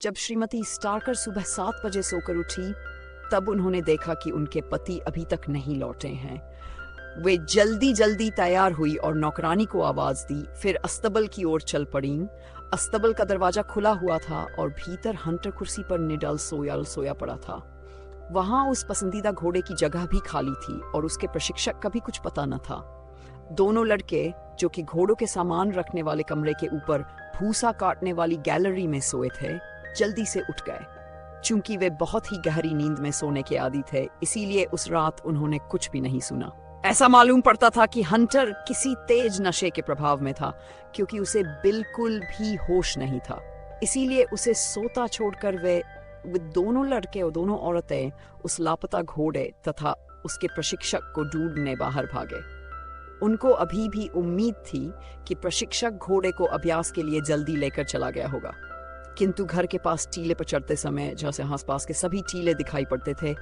जब श्रीमती स्टार्कर सुबह 7 बजे सोकर उठी, तब उन्होंने देखा कि उनके पति अभी तक नहीं लौटे हैं। वे जल्दी जल्दी तैयार हुई और नौकरानी को आवाज दी, फिर अस्तबल की ओर चल पड़ी। अस्तबल का दरवाजा खुला हुआ था और भीतर हंटर कुर्सी पर निडल सोया पड़ा था। वहां उस पसंदीदा घोड़े की जगह भी खाली थी और उसके प्रशिक्षक का भी कुछ पता न था। दोनों लड़के, जो कि घोड़ों के सामान रखने वाले कमरे के ऊपर भूसा काटने वाली गैलरी में सोए थे, जल्दी से उठ गए। चूंकि वे बहुत ही गहरी नींद में सोने के आदी थे, इसीलिए उस रात उन्होंने कुछ भी नहीं सुना। ऐसा मालूम पड़ता था कि हंटर किसी तेज नशे के प्रभाव में था, क्योंकि उसे बिल्कुल भी होश नहीं था। इसीलिए उसे सोता छोड़कर वे दोनों लड़के और दोनों औरतें उस लापता घोड़े तथा उसके प्रशिक्षक को ढूंढने बाहर भागे। उनको अभी भी उम्मीद थी कि प्रशिक्षक घोड़े को अभ्यास के लिए जल्दी लेकर चला गया होगा, किंतु घर के पास टीले पर चढ़ते समय जैसे आसपास के सभी टीले दिखाई पड़ते थे,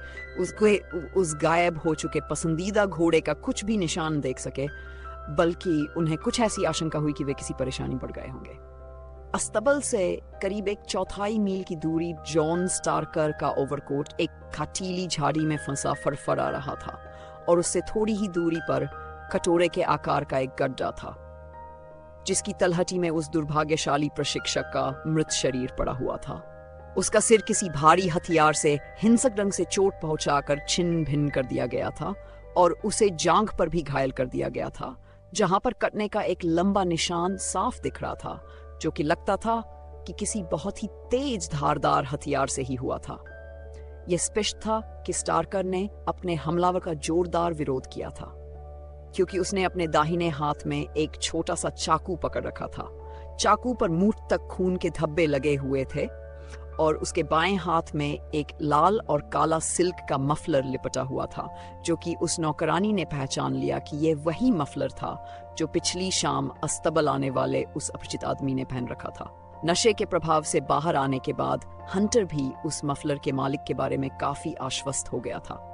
उस गायब हो चुके पसंदीदा घोड़े का कुछ भी निशान देख सके, बल्कि उन्हें कुछ ऐसी आशंका हुई कि वे किसी परेशानी पड़ गए होंगे। अस्तबल से करीब 1/4 मील की दूरी जॉन स्टार्कर का ओवरकोट एक खाटीली झाड़ी में फंसा फड़फड़ा रहा था और उससे थोड़ी ही दूरी पर कटोरे के आकार का एक गड्ढा था, जिसकी तलहटी में उस दुर्भाग्यशाली प्रशिक्षक का मृत शरीर पड़ा हुआ था। उसका सिर किसी भारी हथियार से हिंसक ढंग से चोट पहुंचाकर छिन्न भिन्न कर दिया गया था और उसे जांघ पर भी घायल कर दिया गया था, जहां पर कटने का एक लंबा निशान साफ दिख रहा था, जो कि लगता था कि किसी बहुत ही तेज धारदार हथियार से ही हुआ था। यह स्पष्ट था कि स्टार्कर ने अपने हमलावर का जोरदार विरोध किया था, क्योंकि उसने अपने दाहिने हाथ में एक छोटा सा चाकू पकड़ रखा था। चाकू पर मुंह तक खून के धब्बे लगे हुए थे और उसके बाएं हाथ में एक लाल और काला सिल्क का मफलर लिपटा हुआ था, जो कि उस नौकरानी ने पहचान लिया कि यह वही मफलर था जो पिछली शाम अस्तबल आने वाले उस अपरिचित आदमी ने पहन रखा था। नशे के प्रभाव से बाहर आने के बाद हंटर भी उस मफलर के मालिक के बारे में काफी आश्वस्त हो गया था।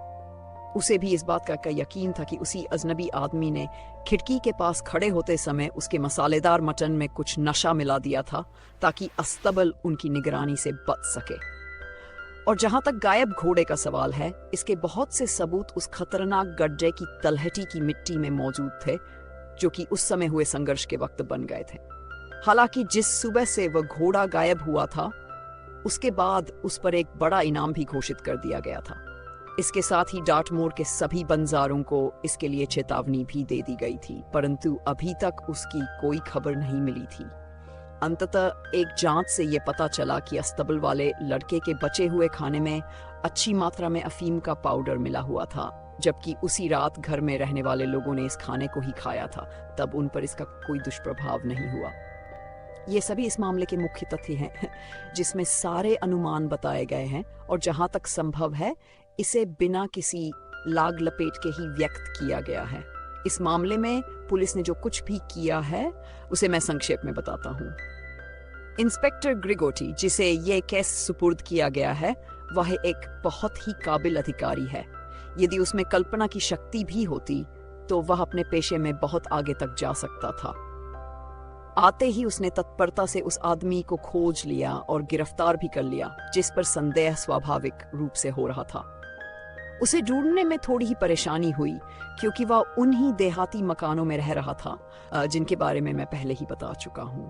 उसे भी इस बात का यकीन था कि उसी अजनबी आदमी ने खिड़की के पास खड़े होते समय उसके मसालेदार मटन में कुछ नशा मिला दिया था, ताकि अस्तबल उनकी निगरानी से बच सके। और जहां तक गायब घोड़े का सवाल है, इसके बहुत से सबूत उस खतरनाक गड्ढे की तलहटी की मिट्टी में मौजूद थे, जो कि उस समय हुए संघर्ष के वक्त बन गए थे। हालांकि जिस सुबह से वह घोड़ा गायब हुआ था, उसके बाद उस पर एक बड़ा इनाम भी घोषित कर दिया गया था। इसके साथ ही डार्टमोर के सभी बंजारों को इसके लिए चेतावनी भी दे दी गई थी, परंतु अभी तक उसकी कोई खबर नहीं मिली थी। अंततः एक जांच से यह पता चला कि अस्तबल वाले लड़के के बचे हुए खाने में अच्छी मात्रा में अफीम का पाउडर मिला हुआ था, जबकि उसी रात घर में रहने वाले लोगों ने इस खाने को ही खाया था। तब उन पर इसका कोई दुष्प्रभाव नहीं हुआ। ये सभी इस मामले के मुख्य तथ्य हैं, जिसमें सारे अनुमान बताए गए हैं और जहां तक संभव है इसे बिना किसी लाग लपेट के ही व्यक्त किया गया है। इस मामले में पुलिस ने जो कुछ भी किया है उसे मैं संक्षेप में बताता हूँ। इंस्पेक्टर ग्रिगोटी, जिसे ये केस सुपुर्द किया गया है, वह एक बहुत ही काबिल अधिकारी है। यदि उसमें कल्पना की शक्ति भी होती तो वह अपने पेशे में बहुत आगे तक जा सकता था। आते ही उसने तत्परता से उस आदमी को खोज लिया और गिरफ्तार भी कर लिया, जिस पर संदेह स्वाभाविक रूप से हो रहा था। उसे ढूंढने में थोड़ी ही परेशानी हुई, क्योंकि वह उन्हीं देहाती मकानों में रह रहा था जिनके बारे में मैं पहले ही बता चुका हूँ।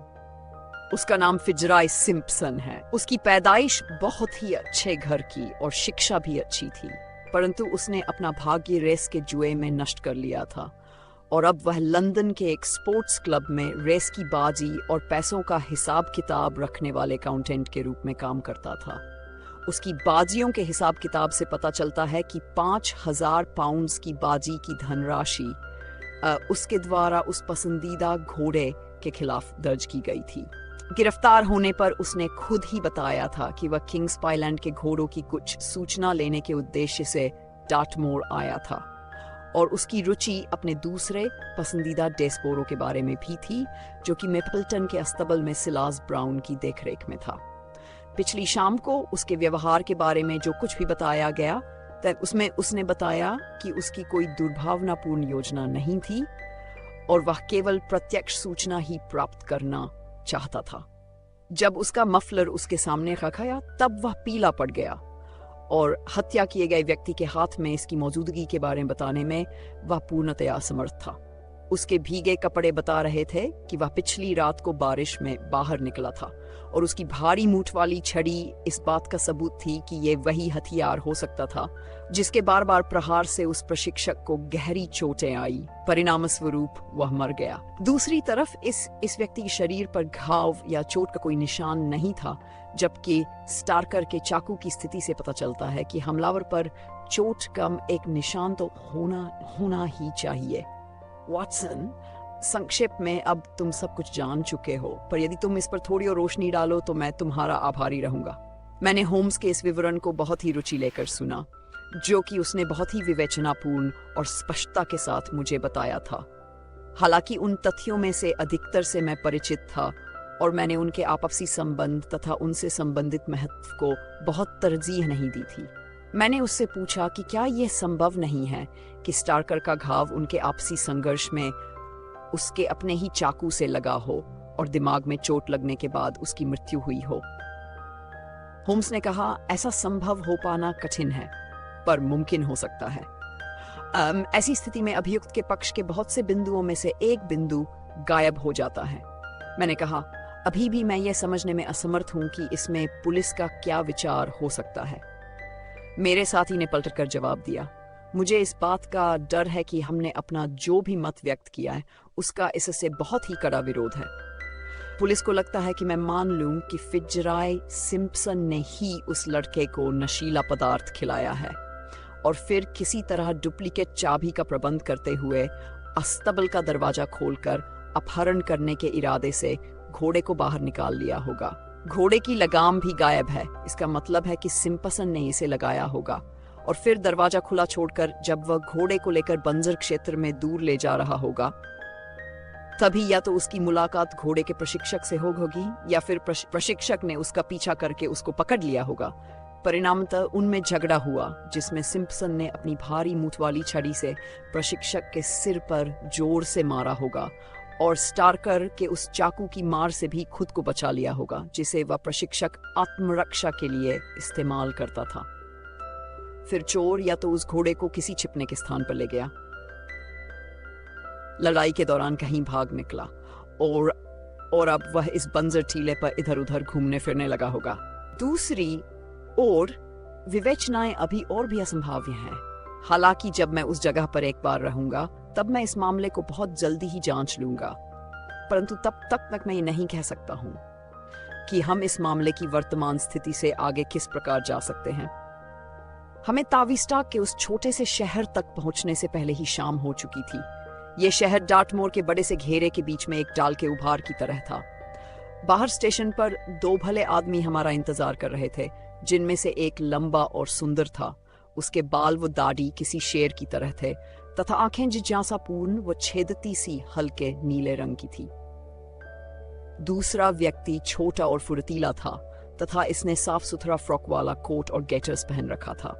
उसका नाम फिजराय सिम्पसन है। उसकी पैदाइश बहुत ही अच्छे घर की और शिक्षा भी अच्छी थी, परंतु उसने अपना भाग्य रेस के जुए में नष्ट कर लिया था और अब वह लंदन के एक स्पोर्ट्स क्लब में रेस की बाजी और पैसों का हिसाब किताब रखने वाले अकाउंटेंट के रूप में काम करता था। उसकी बाजियों के हिसाब किताब से पता चलता है कि 5,000 पाउंड्स की बाजी की धनराशि उसके द्वारा उस पसंदीदा घोड़े के खिलाफ दर्ज की गई थी। गिरफ्तार होने पर उसने खुद ही बताया था कि वह किंग्स पाइलैंड के घोड़ों की कुछ सूचना लेने के उद्देश्य से डार्टमोर आया था और उसकी रुचि अपने दूसरे पसंदीदा डेस्पोरो के बारे में भी थी, जो कि मेपल्टन के अस्तबल में सिलास ब्राउन की देखरेख में था। पिछली शाम को उसके व्यवहार के बारे में जो कुछ भी बताया गया, उसमें उसने बताया कि उसकी कोई दुर्भावनापूर्ण योजना नहीं थी और वह केवल प्रत्यक्ष सूचना ही प्राप्त करना चाहता था। जब उसका मफलर उसके सामने रखाया तब वह पीला पड़ गया और हत्या किए गए व्यक्ति के हाथ में इसकी मौजूदगी के बारे में बताने में वह पूर्णतया असमर्थ था। उसके भीगे कपड़े बता रहे थे कि वह पिछली रात को बारिश में बाहर निकला था और उसकी भारी मूठ वाली छड़ी इस बात का सबूत थी कि ये वही हथियार हो सकता था जिसके बार बार प्रहार से उस प्रशिक्षक को गहरी चोटें आई। परिणाम स्वरूप वह मर गया। दूसरी तरफ इस व्यक्ति के शरीर पर घाव या चोट का कोई निशान नहीं था, जबकि स्टार्कर के चाकू की स्थिति से पता चलता है कि हमलावर पर चोट कम एक निशान तो होना ही चाहिए। वाटसन, संक्षेप में अब तुम सब कुछ जान चुके हो, पर यदि तुम इस पर थोड़ी और रोशनी डालो तो मैं तुम्हारा आभारी रहूंगा। मैंने होम्स के इस विवरण को बहुत ही रुचि लेकर सुना, जो कि उसने बहुत ही विवेचनापूर्ण और स्पष्टता के साथ मुझे बताया था। हालांकि उन तथ्यों में से अधिकतर से मैं परिचित था और मैंने उनके आपसी संबंध तथा उनसे संबंधित महत्व को बहुत तरजीह नहीं दी थी। मैंने उससे पूछा कि क्या यह संभव नहीं है कि स्टार्कर का घाव उनके आपसी संघर्ष में उसके अपने ही चाकू से लगा हो और दिमाग में चोट लगने के बाद उसकी मृत्यु हुई हो। होम्स ने कहा, ऐसा संभव हो पाना कठिन है, पर मुमकिन हो सकता है। ऐसी स्थिति में अभियुक्त के पक्ष के बहुत से बिंदुओं में से एक बिंदु गायब हो जाता है। मैंने कहा, अभी भी मैं यह समझने में असमर्थ हूं कि इसमें पुलिस का क्या विचार हो सकता है। मेरे साथी ने पलटकर जवाब दिया, मुझे इस बात का डर है कि हमने अपना जो भी मत व्यक्त किया है उसका इससे बहुत ही कड़ा विरोध है। पुलिस को लगता है कि मैं मान लूं कि फिट्जरॉय सिम्पसन ने ही उस लड़के को नशीला पदार्थ खिलाया है और फिर किसी तरह डुप्लीकेट चाबी का प्रबंध करते हुए अस्तबल का दरवाजा खोलकर अपहरण करने के इरादे से घोड़े को बाहर निकाल लिया होगा। घोड़े की लगाम भी गायब है, इसका मतलब है कि सिम्पसन ने इसे लगाया होगा और फिर दरवाजा खुला छोड़कर जब वह घोड़े को लेकर बंजर क्षेत्र में दूर ले जा रहा होगा, तभी या तो उसकी मुलाकात घोड़े के प्रशिक्षक से होगी या फिर प्रशिक्षक ने उसका पीछा करके उसको पकड़ लिया होगा। परिणामतः उनमें झगड़ा हुआ जिसमें सिम्पसन ने अपनी भारी मूठ वाली छड़ी से प्रशिक्षक के सिर पर जोर से मारा होगा और स्टार्कर के उस चाकू की मार से भी खुद को बचा लिया होगा जिसे वह प्रशिक्षक आत्मरक्षा के लिए इस्तेमाल करता था। फिर चोर या तो उस घोड़े को किसी छिपने के स्थान पर ले गया, लड़ाई के दौरान कहीं भाग निकला और अब वह इस बंजर टीले पर इधर उधर घूमने फिरने लगा होगा। दूसरी ओर विवेचनाएं अभी और भी असंभाव्य हैं। हालांकि जब मैं उस जगह पर एक बार रहूंगा तब मैं इस मामले को बहुत जल्दी ही जांच लूंगा, परंतु तब तक मैं ये नहीं कह सकता हूं कि हम इस मामले की वर्तमान स्थिति से आगे किस प्रकार जा सकते हैं। हमें ताविस्टा के उस छोटे से शहर तक पहुंचने से पहले ही शाम हो चुकी थी। यह शहर डार्टमोर के बड़े से घेरे के बीच में एक डाल के उभार की तरह था। बाहर स्टेशन पर दो भले आदमी हमारा इंतजार कर रहे थे, जिनमें से एक लंबा और सुंदर था। उसके बाल व दाढ़ी किसी शेर की तरह थे तथा आंखें जिज्ञासापूर्ण व छेदती सी हल्के नीले रंग की थी। दूसरा व्यक्ति छोटा और फुर्तीला था तथा इसने साफ सुथरा फ्रॉक वाला कोट और गेटर्स पहन रखा था।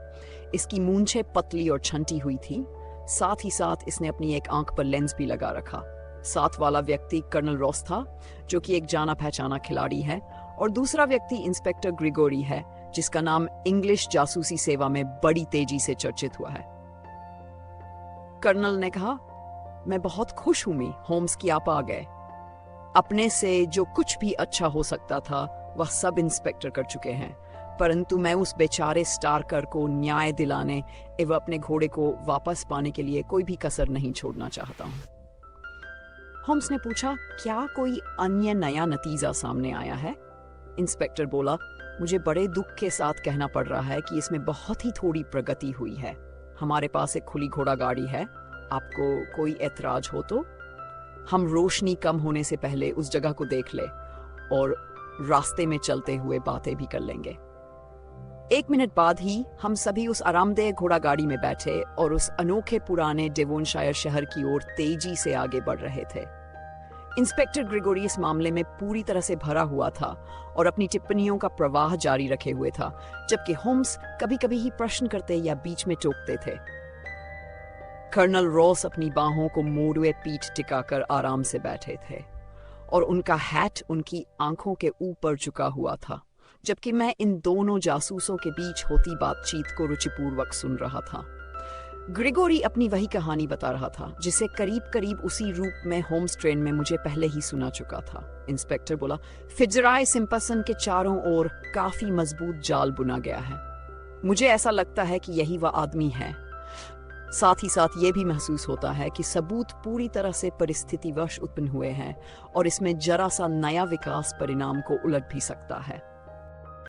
इसकी मूंछें पतली और छंटी हुई थी। साथ ही साथ इसने अपनी एक आंख पर लेंस भी लगा रखा। साथ वाला व्यक्ति कर्नल रॉस था, जो कि एक जाना पहचाना खिलाड़ी है, और दूसरा व्यक्ति इंस्पेक्टर ग्रिगोरी है, जिसका नाम इंग्लिश जासूसी सेवा में बड़ी तेजी से चर्चित हुआ है। कर्नल ने कहा, मैं बहुत खुश हूं मी होम्स कि आप आ गए। अपने से जो कुछ भी अच्छा हो सकता था वह सब इंस्पेक्टर कर चुके हैं, परंतु मैं उस बेचारे स्टार्कर को न्याय दिलाने एवं अपने घोड़े को वापस पाने के लिए कोई भी कसर नहीं छोड़ना चाहता हूं। होम्स ने पूछा, क्या कोई अन्य नया नतीजा सामने आया है? इंस्पेक्टर बोला, मुझे बड़े दुख के साथ कहना पड़ रहा है कि इसमें बहुत ही थोड़ी प्रगति हुई है। हमारे पास एक खुली घोड़ा गाड़ी है, आपको कोई ऐतराज हो तो हम रोशनी कम होने से पहले उस जगह को देख ले और रास्ते में चलते हुए बातें भी कर लेंगे। 1 मिनट बाद ही हम सभी उस आरामदेह घोड़ा गाड़ी में बैठे और उस अनोखे पुराने डेवोनशायर शहर की ओर तेजी से आगे बढ़ रहे थे। इंस्पेक्टर ग्रिगोरी इस मामले में पूरी तरह से भरा हुआ था और अपनी टिप्पणियों का प्रवाह जारी रखे हुए था, जबकि होम्स कभी कभी ही प्रश्न करते या बीच में टोकते थे। कर्नल रॉस अपनी बाहों को मोड़े पीठ टिकाकर आराम से बैठे थे और उनका हैट उनकी आंखों के ऊपर झुका हुआ था, जबकि मैं इन दोनों जासूसों के बीच होती बातचीत को रुचिपूर्वक सुन रहा था। ग्रेगोरी अपनी वही कहानी बता रहा था जिसे करीब करीब उसी रूप में होम्स ट्रेन में मुझे पहले ही सुना चुका था। इंस्पेक्टर बोला, फिट्जरॉय सिम्पसन के चारों ओर काफी मजबूत जाल बुना गया है। मुझे ऐसा लगता है कि यही वह आदमी है। साथ ही साथ ये भी महसूस होता है कि सबूत पूरी तरह से परिस्थितिवश उत्पन्न हुए हैं और इसमें जरा सा नया विकास परिणाम को उलट भी सकता है।